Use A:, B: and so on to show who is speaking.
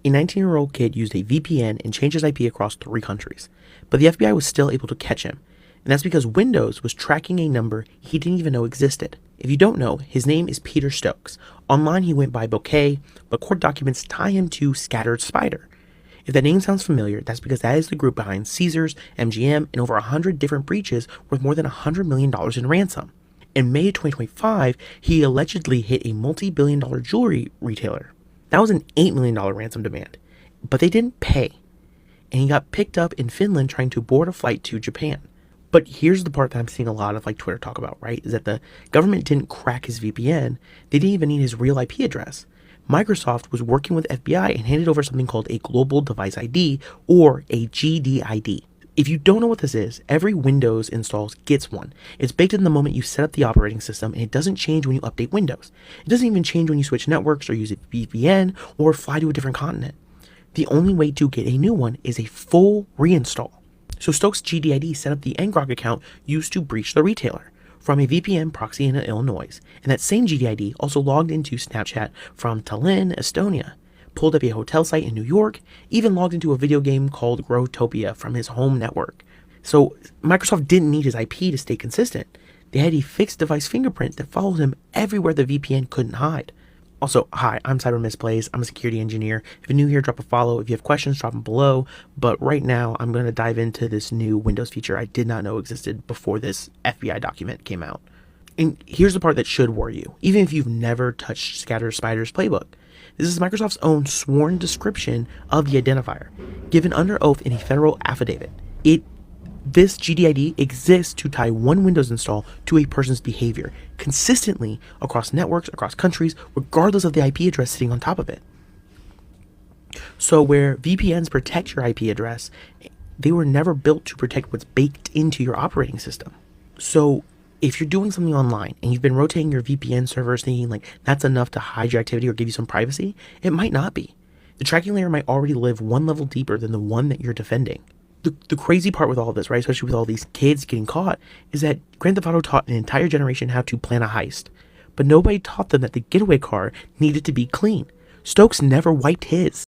A: A 19-year-old kid used a VPN and changed his IP across 3 countries, but the FBI was still able to catch him, and that's because Windows was tracking a number he didn't even know existed. If you don't know, his name is Peter Stokes. Online he went by Bouquet, but court documents tie him to Scattered Spider. If that name sounds familiar, that's because that is the group behind Caesars, MGM, and over 100 different breaches worth more than $100 million in ransom. In May 2025, he allegedly hit a multi-billion-dollar jewelry retailer. That was an $8 million ransom demand, but they didn't pay, and he got picked up in Finland trying to board a flight to Japan. But here's the part that I'm seeing a lot of Twitter talk about, right? Is that the government didn't crack his VPN. They didn't even need his real IP address. Microsoft was working with FBI and handed over something called a Global Device ID, or a GDID. If you don't know what this is, every Windows installs gets one. It's baked in the moment you set up the operating system, and it doesn't change when you update Windows. It doesn't even change when you switch networks or use a VPN or fly to a different continent. The only way to get a new one is a full reinstall. So Stokes' GDID set up the ngrok account used to breach the retailer from a VPN proxy in Illinois, and that same GDID also logged into Snapchat from Tallinn, Estonia, pulled up a hotel site in New York, even logged into a video game called Growtopia from his home network. So Microsoft didn't need his IP to stay consistent. They had a fixed device fingerprint that followed him everywhere the VPN couldn't hide. Also, hi, I'm Cyber Misplays. I'm a security engineer. If you're new here, drop a follow. If you have questions, drop them below. But right now, I'm going to dive into this new Windows feature I did not know existed before this FBI document came out. And here's the part that should worry you, even if you've never touched Scattered Spider's playbook. This is Microsoft's own sworn description of the identifier, given under oath in a federal affidavit. This GDID exists to tie one Windows install to a person's behavior consistently across networks, across countries, regardless of the IP address sitting on top of it. So where VPNs protect your IP address, they were never built to protect what's baked into your operating system. So if you're doing something online and you've been rotating your VPN servers thinking that's enough to hide your activity or give you some privacy, it might not be. The tracking layer might already live one level deeper than the one that you're defending. The crazy part with all of this, right, especially with all these kids getting caught, is that Grand Theft Auto taught an entire generation how to plan a heist, but nobody taught them that the getaway car needed to be clean. Stokes never wiped his.